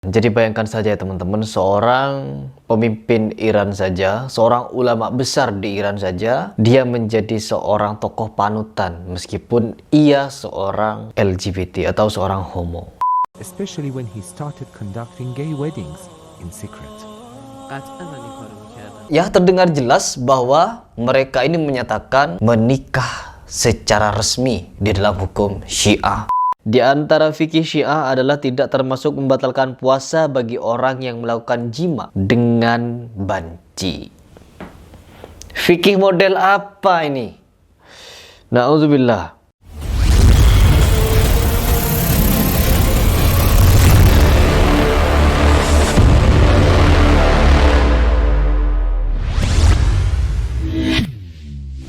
Jadi bayangkan saja ya teman-teman, seorang pemimpin Iran saja, seorang ulama besar di Iran saja, dia menjadi seorang tokoh panutan meskipun ia seorang LGBT atau seorang homo. Especially when he started conducting gay weddings in secret. Ya, terdengar jelas bahwa mereka ini menyatakan menikah secara resmi di dalam hukum Syiah. Di antara fikih Syiah adalah tidak termasuk membatalkan puasa bagi orang yang melakukan jima dengan banci. Fikih model apa ini? Na'udzubillah.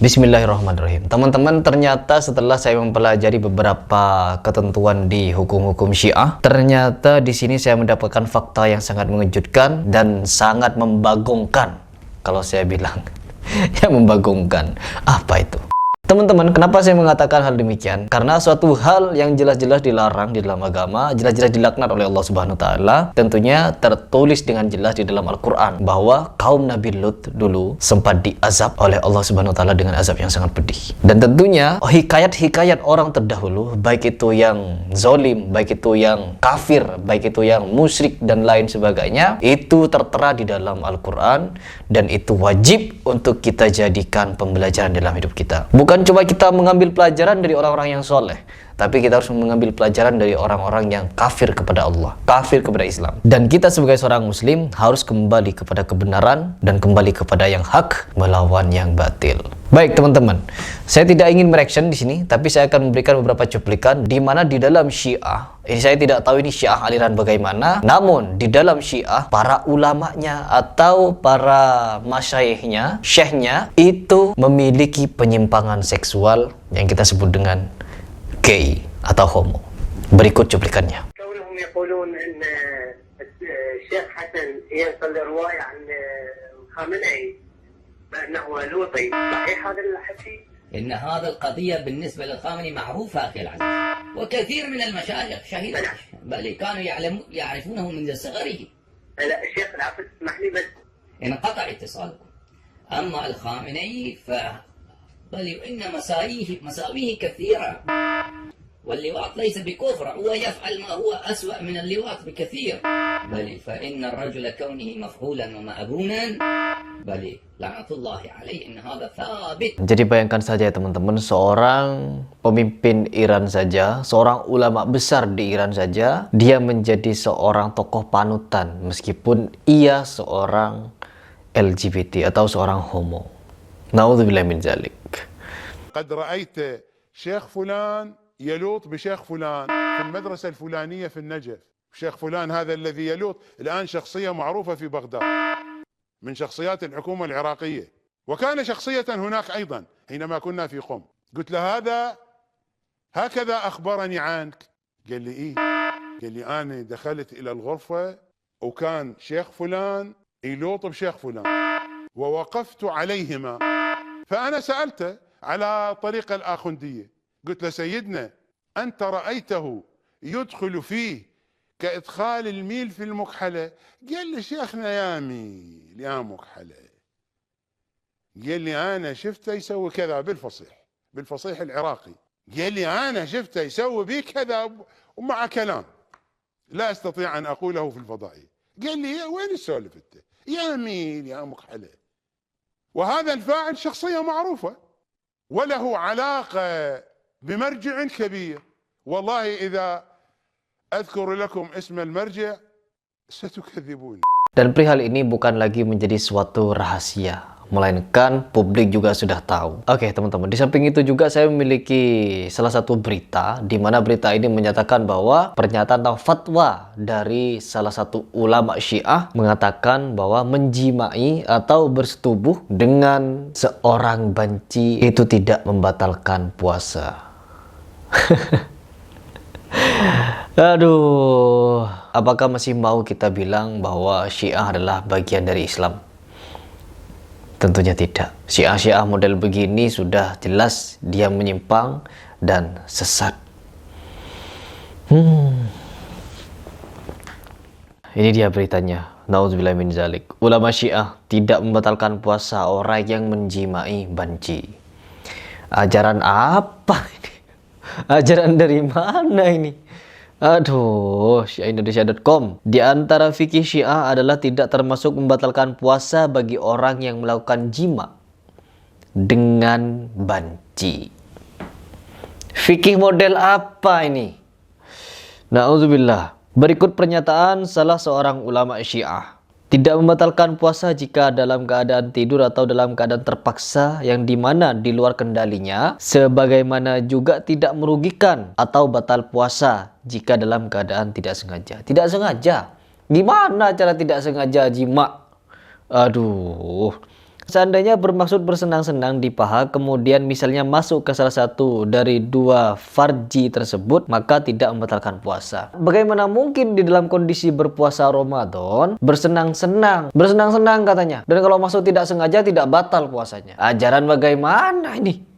Bismillahirrahmanirrahim. Teman-teman, ternyata setelah saya mempelajari beberapa ketentuan di hukum-hukum Syiah, ternyata di sini saya mendapatkan fakta yang sangat mengejutkan dan sangat membagongkan. Kalau saya bilang, yang membagongkan. Apa itu? Teman-teman, kenapa saya mengatakan hal demikian? Karena suatu hal yang jelas-jelas dilarang di dalam agama, jelas-jelas dilaknat oleh Allah Subhanahu wa taala, tentunya tertulis dengan jelas di dalam Al-Qur'an bahwa kaum Nabi Lut dulu sempat diazab oleh Allah Subhanahu wa taala dengan azab yang sangat pedih. Dan tentunya hikayat-hikayat orang terdahulu, baik itu yang zalim, baik itu yang kafir, baik itu yang musyrik dan lain sebagainya, itu tertera di dalam Al-Qur'an dan itu wajib untuk kita jadikan pembelajaran dalam hidup kita. Bukan cuma kita mengambil pelajaran dari orang-orang yang soleh, tapi kita harus mengambil pelajaran dari orang-orang yang kafir kepada Allah, kafir kepada Islam. Dan kita sebagai seorang muslim harus kembali kepada kebenaran dan kembali kepada yang hak melawan yang batil. Baik teman-teman, saya tidak ingin mereaction di sini, tapi saya akan memberikan beberapa cuplikan di mana di dalam Syiah, saya tidak tahu ini Syiah aliran bagaimana, namun di dalam Syiah para ulamanya atau para masyayikhnya, syekhnya itu memiliki penyimpangan seksual yang kita sebut dengan gay atau homo. Berikut cuplikannya. كونهم يقولون ان الشيخ حسن ينقل روايه عن الخامنئي بانه لوطي، صحيح هذا الحكي؟ إن هذا القضية بالنسبة للخامنئي معروفة أخي العزيز، وكثير من المشايخ شهدوا، بل كانوا يعرفونه منذ صغره. لا الشيخ العفو اسمح لي بس انقطع اتصالكم. أما الخامنئي بل إن مساويه كثيرة، واللواط ليس بكفر، هو يفعل ما هو أسوأ من اللواط بكثير، بل فإن الرجل كونه مفعولا ومأبونا بل لعنة الله عليه إن هذا ثابت. Jadi bayangkan saja ya teman-teman, seorang pemimpin Iran saja, seorang ulama besar di Iran saja, dia menjadi seorang tokoh panutan meskipun ia seorang LGBT atau seorang homo. Na'udzubillah min dzalik. قد رأيت شيخ فلان يلوط بشيخ فلان في المدرسة الفلانية في النجف. شيخ فلان هذا الذي يلوط الآن شخصية معروفة في بغداد من شخصيات الحكومة العراقية، وكان شخصية هناك أيضا حينما كنا في قم. قلت له هذا هكذا أخبرني عنك. قال لي إيه؟ قال لي أنا دخلت إلى الغرفة وكان شيخ فلان يلوط بشيخ فلان ووقفت عليهما، فأنا سألته على طريقة الآخوندية، قلت له سيدنا أنت رأيته يدخل فيه كإدخال الميل في المكحلة؟ قال لي شيخنا يا ميل يا مكحلة. قال لي أنا شفته يسوي كذا بالفصيح العراقي. قال لي أنا شفته يسوي بي كذا ومع كلام لا أستطيع أن أقوله في الفضائية. قال لي وين السولف أنت يا ميل يا مكحلة؟ وهذا الفاعل شخصية معروفة وله علاقة بمرجع كبير، والله إذا أذكر لكم اسم المرجع ستكذبون. Dan perihal ini bukan lagi menjadi suatu rahasia, melainkan publik juga sudah tahu. Oke teman-teman, di samping itu juga saya memiliki salah satu berita di mana berita ini menyatakan bahwa pernyataan atau fatwa dari salah satu ulama Syiah mengatakan bahwa menjimai atau bersetubuh dengan seorang banci itu tidak membatalkan puasa. Aduh, apakah masih mau kita bilang bahwa Syiah adalah bagian dari Islam? Tentunya tidak. Syiah model begini sudah jelas dia menyimpang dan sesat. ini dia beritanya. Nauzubillah min zalik. Ulama Syiah tidak membatalkan puasa orang yang menjimai banci. Ajaran apa ini? Ajaran dari mana ini? Aduh, syiahindonesia.com. Di antara fikih Syiah adalah tidak termasuk membatalkan puasa bagi orang yang melakukan jima dengan banci. Fikih model apa ini? Na'udzubillah. Berikut pernyataan salah seorang ulama Syiah. Tidak membatalkan puasa jika dalam keadaan tidur atau dalam keadaan terpaksa yang dimana di luar kendalinya, sebagaimana juga tidak merugikan atau batal puasa jika dalam keadaan tidak sengaja. Tidak sengaja? Gimana cara tidak sengaja jima? Aduh. Seandainya bermaksud bersenang-senang di paha, kemudian misalnya masuk ke salah satu dari dua farji tersebut, maka tidak membatalkan puasa. Bagaimana mungkin di dalam kondisi berpuasa Ramadan bersenang-senang? Bersenang-senang katanya. Dan kalau masuk tidak sengaja tidak batal puasanya. Ajaran bagaimana ini?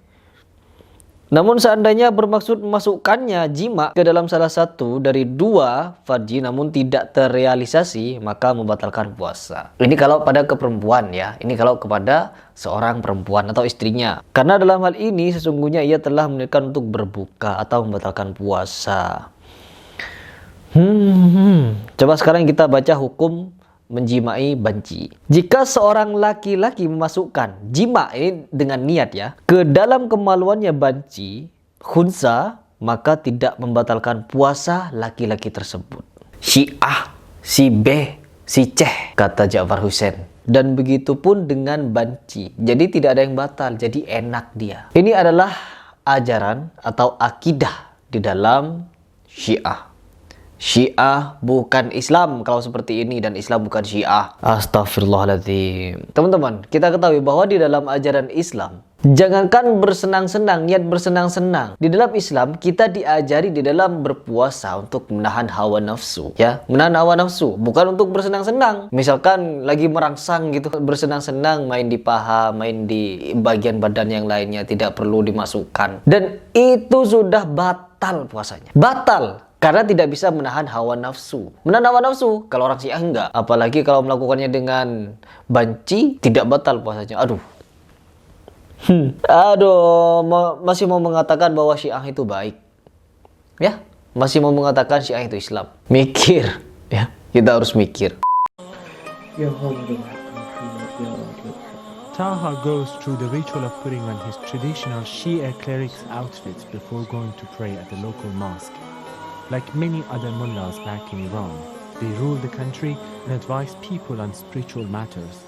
Namun seandainya bermaksud memasukkannya jima ke dalam salah satu dari dua farji namun tidak terrealisasi, maka membatalkan puasa. Ini kalau pada perempuan ya, ini kalau kepada seorang perempuan atau istrinya. Karena dalam hal ini sesungguhnya ia telah meniatkan untuk berbuka atau membatalkan puasa. Coba sekarang kita baca hukum menjimai banci. Jika seorang laki-laki memasukkan jima ini dengan niat ya ke dalam kemaluannya banci khunsa, maka tidak membatalkan puasa laki-laki tersebut. Si A, si B, si C, kata Ja'far Hussein. Dan begitu pun dengan banci. Jadi tidak ada yang batal, jadi enak dia. Ini adalah ajaran atau akidah di dalam Syiah. Syiah bukan Islam kalau seperti ini, dan Islam bukan Syiah. Astagfirullahaladzim. Teman-teman, kita ketahui bahwa di dalam ajaran Islam, jangankan bersenang-senang, niat bersenang-senang. Di dalam Islam, kita diajari di dalam berpuasa untuk menahan hawa nafsu. Ya, menahan hawa nafsu. Bukan untuk bersenang-senang. Misalkan lagi merangsang gitu, bersenang-senang, main di paha, main di bagian badan yang lainnya, tidak perlu dimasukkan. Dan itu sudah batal puasanya. Batal. Karena tidak bisa menahan hawa nafsu. Menahan hawa nafsu, kalau orang Syiah enggak. Apalagi kalau melakukannya dengan banci, tidak batal puasanya. Aduh. Masih mau mengatakan bahwa Syiah itu baik. Ya, masih mau mengatakan Syiah itu Islam. Mikir, ya. Kita harus mikir. Taha goes through the ritual of putting on his traditional Shia cleric's outfits before going to pray at the local mosque. Like many other mullahs back in Iran, they rule the country and advise people on spiritual matters.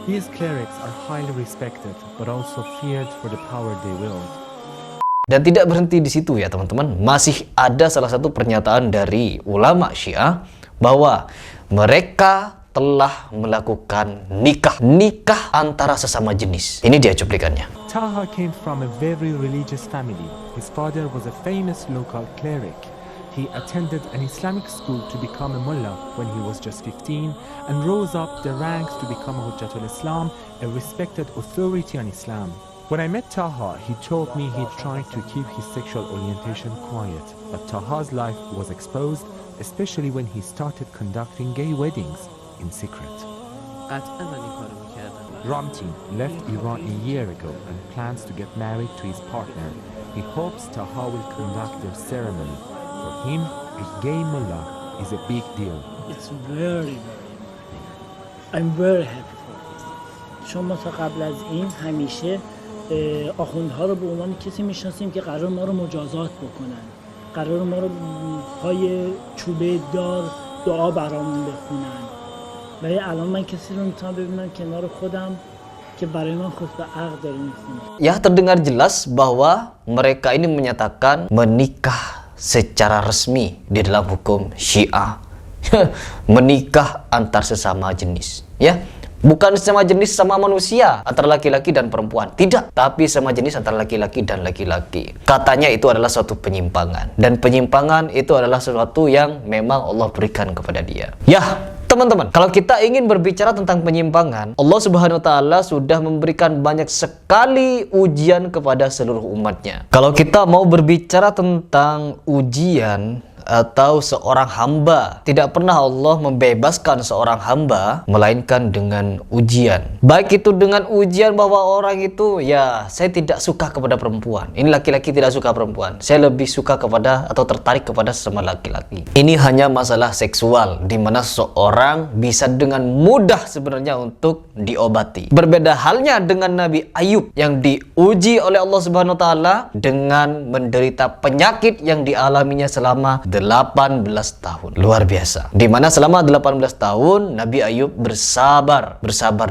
These clerics are highly respected, but also feared for the power they wield. Dan tidak berhenti di situ ya teman-teman. Masih ada salah satu pernyataan dari ulama Syiah bahwa mereka telah melakukan nikah antara sesama jenis. Ini dia cuplikannya. Taha came from a very religious family. His father was a famous local cleric. He attended an Islamic school to become a mullah when he was just 15 and rose up the ranks to become a Hujjatul Islam, a respected authority on Islam. When I met Taha, he told me he tried to keep his sexual orientation quiet, but Taha's life was exposed, especially when he started conducting gay weddings in secret. Ramtin left Iran a year ago and plans to get married to his partner. He hopes Taha will conduct their ceremony. For him, a gay mullah is a big deal. It's very, I'm very happy for this. شما تا قبل از این همیشه آخوندها رو به عنوان کسی میشناسیم که قرار ما رو مجازات بکنن. قرار ما رو پای چوبه دار دعا برامون بخونن. ولی الان من کسی رو میتونم ببینم کنار خودم که برای من خود به عقد داره میخونه. Ya, terdengar jelas bahwa mereka ini menyatakan menikah secara resmi di dalam hukum Syiah. Menikah antar sesama jenis, ya. Bukan sesama jenis sama manusia, antara laki-laki dan perempuan. Tidak, tapi sama jenis antara laki-laki dan laki-laki. Katanya itu adalah suatu penyimpangan. Dan penyimpangan itu adalah sesuatu yang memang Allah berikan kepada dia. Ya, teman-teman, kalau kita ingin berbicara tentang penyimpangan, Allah Subhanahu wa Ta'ala sudah memberikan banyak sekali ujian kepada seluruh umatnya. Kalau kita mau berbicara tentang ujian atau seorang hamba. Tidak pernah Allah membebaskan seorang hamba melainkan dengan ujian. Baik itu dengan ujian bahwa orang itu, ya saya tidak suka kepada perempuan. Ini laki-laki tidak suka perempuan. Saya lebih suka kepada atau tertarik kepada sesama laki-laki. Ini hanya masalah seksual di mana seorang bisa dengan mudah sebenarnya untuk diobati. Berbeda halnya dengan Nabi Ayub yang diuji oleh Allah Subhanahu wa taala dengan menderita penyakit yang dialaminya selama 18 tahun. Luar biasa. Di mana selama 18 tahun Nabi Ayub bersabar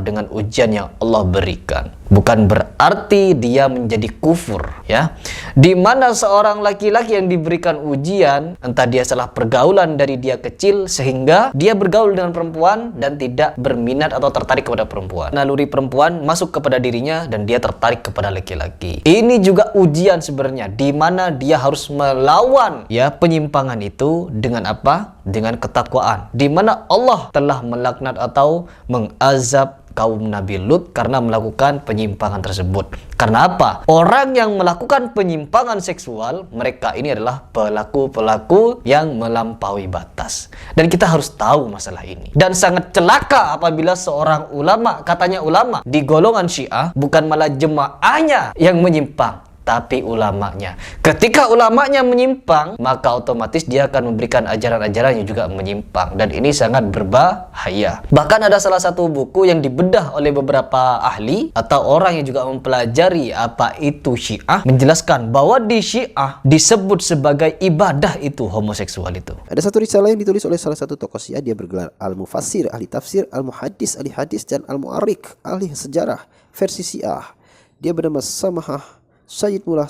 dengan ujian yang Allah berikan. Bukan berarti dia menjadi kufur, ya. Di mana seorang laki-laki yang diberikan ujian, entah dia salah pergaulan dari dia kecil sehingga dia bergaul dengan perempuan dan tidak berminat atau tertarik kepada perempuan. Naluri perempuan masuk kepada dirinya dan dia tertarik kepada laki-laki. Ini juga ujian sebenarnya, di mana dia harus melawan ya penyimpangan itu dengan apa? Dengan ketakwaan. Di mana Allah telah melaknat atau mengazab kaum Nabi Lut karena melakukan penyimpangan tersebut. Karena apa? Orang yang melakukan penyimpangan seksual, mereka ini adalah pelaku-pelaku yang melampaui batas. Dan kita harus tahu masalah ini. Dan sangat celaka apabila seorang ulama, katanya ulama di golongan Syiah, bukan malah jemaahnya yang menyimpang, tapi ulamanya. Ketika ulamanya menyimpang, maka otomatis dia akan memberikan ajaran-ajaran yang juga menyimpang, dan ini sangat berbahaya. Bahkan ada salah satu buku yang dibedah oleh beberapa ahli atau orang yang juga mempelajari apa itu Syiah, menjelaskan bahwa di Syiah disebut sebagai ibadah itu homoseksual itu. Ada satu risalah yang ditulis oleh salah satu tokoh Syiah, dia bergelar Al-Mufassir, ahli tafsir, Al-Muhaddis, ahli hadis, dan Al-Mu'arrik, ahli sejarah versi Syiah. Dia bernama Samahah Sayyid Mullah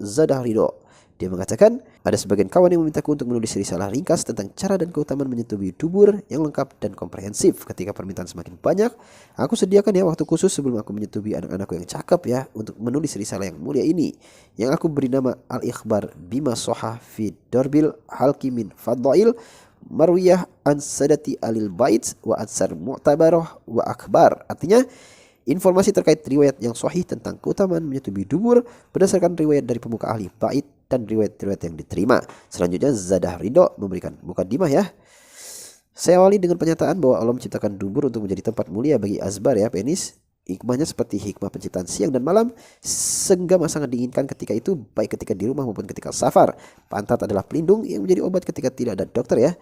Zadah Ridho. Dia mengatakan, ada sebagian kawan yang memintaku untuk menulis risalah ringkas tentang cara dan keutamaan menyetubuhi dubur yang lengkap dan komprehensif. Ketika permintaan semakin banyak, aku sediakan ya waktu khusus sebelum aku menyetubuhi anak-anakku yang cakep ya, untuk menulis risalah yang mulia ini, yang aku beri nama Al-Ikhbar Bima Soha Fi Darbil Halki Min Fadhail Marwiyah An Sadati Alil Bait Wa Atsar Mu'tabarah Wa Akbar. Artinya, informasi terkait riwayat yang sahih tentang keutamaan menyetubuhi dubur berdasarkan riwayat dari pemuka ahli bait dan riwayat-riwayat yang diterima. Selanjutnya Zadah Ridho memberikan mukadimah ya. Saya awali dengan pernyataan bahwa Allah menciptakan dubur untuk menjadi tempat mulia bagi azbar ya, penis. Hikmahnya seperti hikmah penciptaan siang dan malam, senggama sangat diinginkan ketika itu, baik ketika di rumah maupun ketika safar. Pantat adalah pelindung yang menjadi obat ketika tidak ada dokter ya.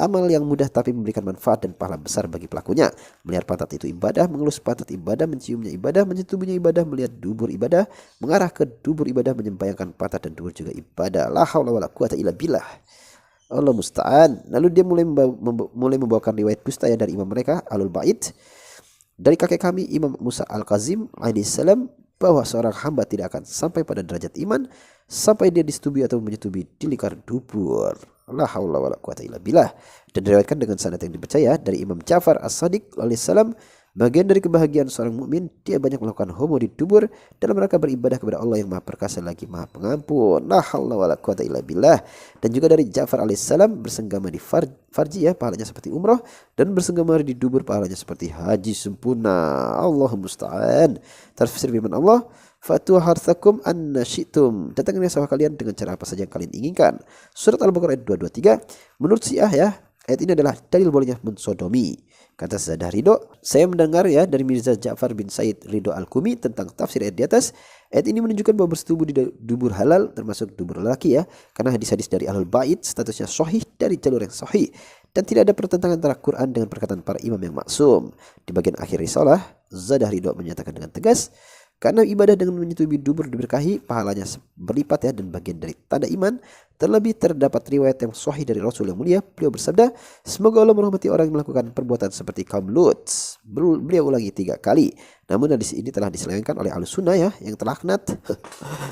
Amal yang mudah tapi memberikan manfaat dan pahala besar bagi pelakunya. Melihat pantat itu ibadah, mengelus pantat ibadah, menciumnya ibadah, menyetubuhnya ibadah, melihat dubur ibadah, mengarah ke dubur ibadah, menyembayangkan pantat dan dubur juga ibadah. La haula wala quwata illa billah. Allah musta'an. Lalu dia mulai membawakan riwayat dusta ya dari imam mereka Alul Bait, dari kakek kami Imam Musa Al-Kazim alaihissalam, bahwa seorang hamba tidak akan sampai pada derajat iman sampai dia disetubui atau menyetubi di lingkar dubur. La haula wala quwata illa billah. Dan diriwayatkan dengan sanad yang dipercaya dari Imam Ja'far As-Shadiq alaihissalam, bagian dari kebahagiaan seorang mukmin dia banyak melakukan homo di dubur dalam rangka beribadah kepada Allah yang Maha Perkasa lagi Maha Pengampun. La haula wala quwata illa billah. Dan juga dari Ja'far alaihissalam, bersenggama di farji ya, pahalanya seperti umrah, dan bersenggama di dubur pahalanya seperti haji sempurna. Allahumma musta'an. Tafsir firman Allah, Fatu harthakum anna syi'tum. Datangnya sawah kalian dengan cara apa saja yang kalian inginkan. Surat Al-Baqarah ayat 223. Menurut Syiah ya, ayat ini adalah dalil bolehnya mensodomi. Kata Zadah Ridho, saya mendengar ya dari Mirza Ja'far bin Said Ridho Al-Kumi tentang tafsir ayat di atas. Ayat ini menunjukkan bahwa bersetubuh di dubur halal, termasuk dubur lelaki ya, karena hadis-hadis dari Ahlul Bait statusnya sahih dari jalur yang sahih, dan tidak ada pertentangan antara Quran dengan perkataan para imam yang maksum. Di bagian akhir risalah, Zadah Ridho menyatakan dengan tegas, karena ibadah dengan menyetubuhi dubur diberkahi, pahalanya berlipat ya, dan bagian dari tanda iman. Terlebih terdapat riwayat yang sahih dari Rasul yang mulia. Beliau bersabda, semoga Allah merahmati orang yang melakukan perbuatan seperti kaum Lut. Beliau ulangi 3 kali. Namun hadis ini telah diselewengkan oleh Ahlus Sunnah ya, yang terlaknat.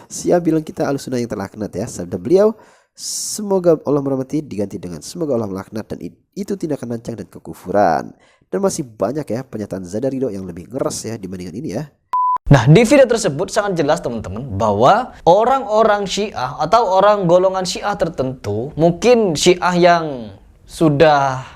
Siapa bilang kita Ahlus Sunnah yang terlaknat ya? Sabda beliau, semoga Allah merahmati diganti dengan semoga Allah melaknat, dan itu tindakan lancang dan kekufuran. Dan masih banyak ya pernyataan Zadah Ridho yang lebih ngeres ya dibandingkan ini ya. Nah, di video tersebut sangat jelas teman-teman bahwa orang-orang Syiah atau orang golongan Syiah tertentu, mungkin Syiah yang sudah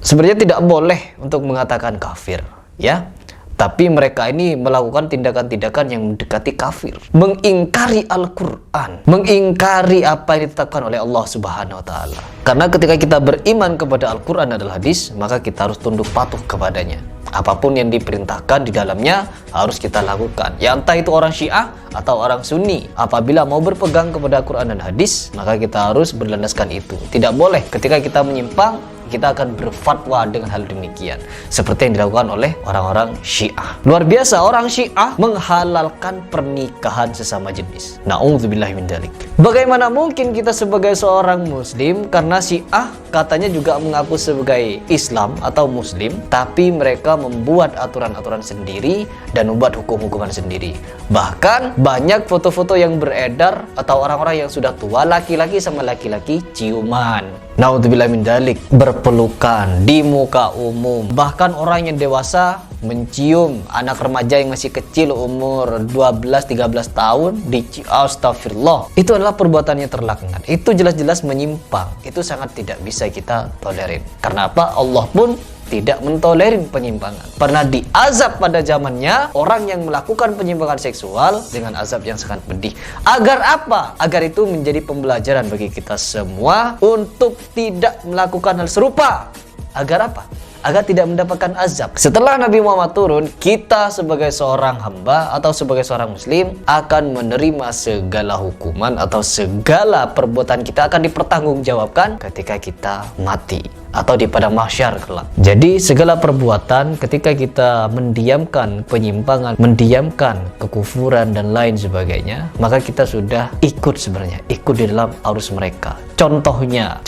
sebenarnya tidak boleh untuk mengatakan kafir, ya. tapi mereka ini melakukan tindakan-tindakan yang mendekati kafir, mengingkari Al-Quran, mengingkari apa yang ditetapkan oleh Allah Subhanahu wa Ta'ala. Karena ketika kita beriman kepada Al-Quran adalah hadis, maka kita harus tunduk patuh kepadanya. Apapun yang diperintahkan di dalamnya harus kita lakukan. Ya entah itu orang Syiah atau orang Sunni, apabila mau berpegang kepada Al-Quran dan hadis, maka kita harus berlandaskan itu. Tidak boleh ketika kita menyimpang, kita akan berfatwa dengan hal demikian, seperti yang dilakukan oleh orang-orang Syiah. Luar biasa, orang Syiah menghalalkan pernikahan sesama jenis. Na'udzubillahi min dzalik. Bagaimana mungkin kita sebagai seorang muslim, karena Syiah katanya juga mengaku sebagai Islam atau muslim, tapi mereka membuat aturan-aturan sendiri dan membuat hukum-hukuman sendiri. Bahkan banyak foto-foto yang beredar atau orang-orang yang sudah tua, laki-laki sama laki-laki ciuman. Na'udzubillah min dzalik, berpelukan di muka umum. Bahkan orang yang dewasa mencium anak remaja yang masih kecil umur 12-13 tahun astagfirullah. Itu adalah perbuatan yang terlaknat. Itu jelas-jelas menyimpang. Itu sangat tidak bisa kita tolerir. Karena apa? Allah pun tidak mentolerir penyimpangan. Pernah diazab pada zamannya orang yang melakukan penyimpangan seksual dengan azab yang sangat pedih. Agar apa? Agar itu menjadi pembelajaran bagi kita semua untuk tidak melakukan hal serupa. Agar apa? Agar tidak mendapatkan azab. Setelah Nabi Muhammad turun, kita sebagai seorang hamba atau sebagai seorang muslim akan menerima segala hukuman atau segala perbuatan kita akan dipertanggungjawabkan ketika kita mati atau di padang mahsyar kelak. Jadi segala perbuatan ketika kita mendiamkan penyimpangan, mendiamkan kekufuran dan lain sebagainya, maka kita sudah ikut sebenarnya, ikut di dalam arus mereka. Contohnya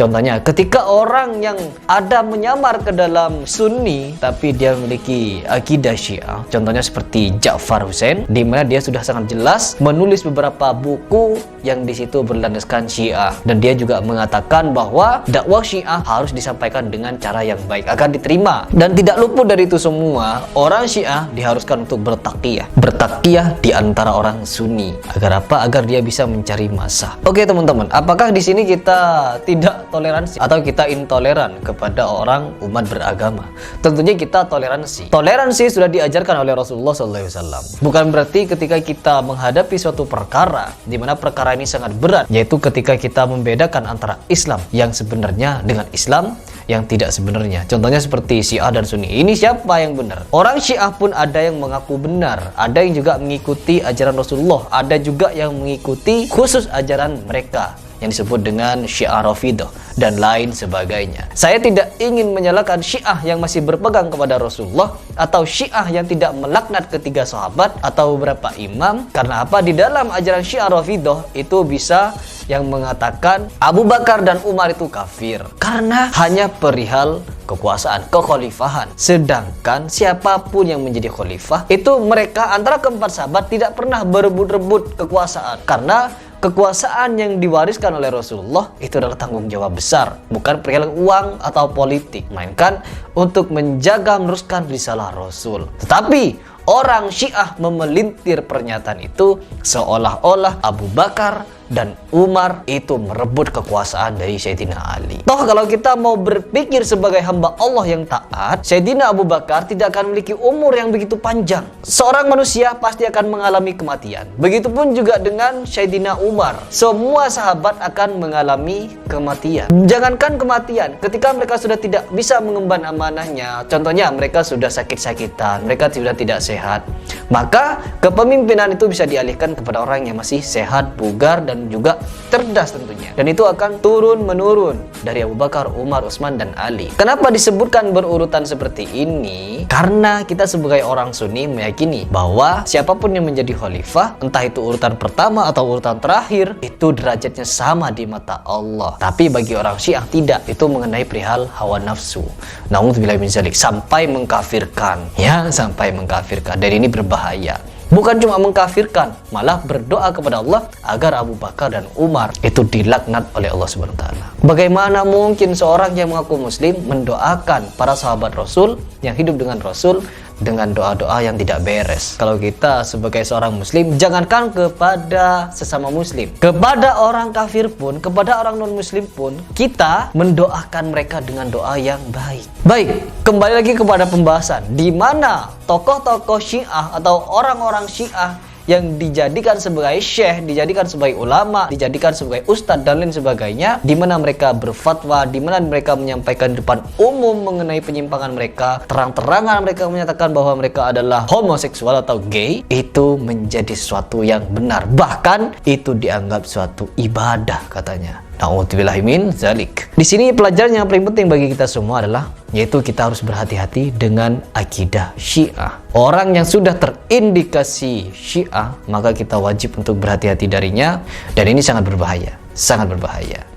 ketika orang yang ada menyamar ke dalam Sunni tapi dia memiliki akidah Syiah, contohnya seperti Ja'far Hussein, di mana dia sudah sangat jelas menulis beberapa buku yang di situ berlandaskan Syiah, dan dia juga mengatakan bahwa dakwah Syiah harus disampaikan dengan cara yang baik agar diterima. Dan tidak luput dari itu semua, orang Syiah diharuskan untuk bertakyah di antara orang Sunni. Agar apa? Agar dia bisa mencari masa. Oke teman-teman, apakah di sini kita tidak toleransi atau kita intoleran kepada orang umat beragama? Tentunya kita toleransi. Toleransi sudah diajarkan oleh Rasulullah SAW. Bukan berarti ketika kita menghadapi suatu perkara, di mana perkara ini sangat berat, yaitu ketika kita membedakan antara Islam yang sebenarnya dengan Islam yang tidak sebenarnya. Contohnya seperti Syiah dan Sunni. Ini siapa yang benar? Orang Syiah pun ada yang mengaku benar, ada yang juga mengikuti ajaran Rasulullah, ada juga yang mengikuti khusus ajaran mereka yang disebut dengan Syiah Rafidah dan lain sebagainya. Saya tidak ingin menyalahkan Syiah yang masih berpegang kepada Rasulullah atau Syiah yang tidak melaknat ketiga sahabat atau beberapa imam. Karena apa? Di dalam ajaran Syiah Rafidah itu bisa yang mengatakan Abu Bakar dan Umar itu kafir karena hanya perihal kekuasaan, kekhalifahan. Sedangkan siapapun yang menjadi khalifah itu mereka antara keempat sahabat tidak pernah berebut-rebut kekuasaan, karena kekuasaan yang diwariskan oleh Rasulullah itu adalah tanggung jawab besar, bukan perihal uang atau politik, melainkan untuk menjaga meneruskan risalah Rasul. Tetapi orang Syiah memelintir pernyataan itu seolah-olah Abu Bakar dan Umar itu merebut kekuasaan dari Sayyidina Ali. Toh kalau kita mau berpikir sebagai hamba Allah yang taat, Sayyidina Abu Bakar tidak akan memiliki umur yang begitu panjang. Seorang manusia pasti akan mengalami kematian. Begitupun juga dengan Sayyidina Umar. Semua sahabat akan mengalami kematian. Jangankan kematian, ketika mereka sudah tidak bisa mengemban amanahnya, contohnya mereka sudah sakit-sakitan, mereka sudah tidak sehat, maka kepemimpinan itu bisa dialihkan kepada orang yang masih sehat, bugar, dan juga cerdas tentunya. Dan itu akan turun-menurun dari Abu Bakar, Umar, Utsman, dan Ali. Kenapa disebutkan berurutan seperti ini? Karena kita sebagai orang Sunni meyakini bahwa siapapun yang menjadi khalifah, entah itu urutan pertama atau urutan terakhir, itu derajatnya sama di mata Allah. Tapi bagi orang Syiah tidak, itu mengenai perihal hawa nafsu. Na'udzubillahi min dzalik, sampai mengkafirkan. Ya, sampai mengkafirkan. Dan ini berbahaya. Bukan cuma mengkafirkan, malah berdoa kepada Allah agar Abu Bakar dan Umar itu dilaknat oleh Allah Subhanahu wa taala. Bagaimana mungkin seorang yang mengaku muslim mendoakan para sahabat Rasul yang hidup dengan Rasul dengan doa-doa yang tidak beres. Kalau kita sebagai seorang muslim, jangankan kepada sesama muslim, kepada orang kafir pun, kepada orang non-muslim pun, kita mendoakan mereka dengan doa yang baik. Baik, kembali lagi kepada pembahasan di mana tokoh-tokoh Syiah atau orang-orang Syiah yang dijadikan sebagai syekh, dijadikan sebagai ulama, dijadikan sebagai ustadz dan lain sebagainya, di mana mereka berfatwa, di mana mereka menyampaikan di depan umum mengenai penyimpangan mereka, terang-terangan mereka menyatakan bahwa mereka adalah homoseksual atau gay, itu menjadi sesuatu yang benar, bahkan itu dianggap suatu ibadah katanya. Na'udzubillahi min zalik. Di sini pelajaran yang paling penting bagi kita semua adalah yaitu kita harus berhati-hati dengan akidah Syiah. Orang yang sudah terindikasi Syiah, maka kita wajib untuk berhati-hati darinya, dan ini sangat berbahaya, sangat berbahaya.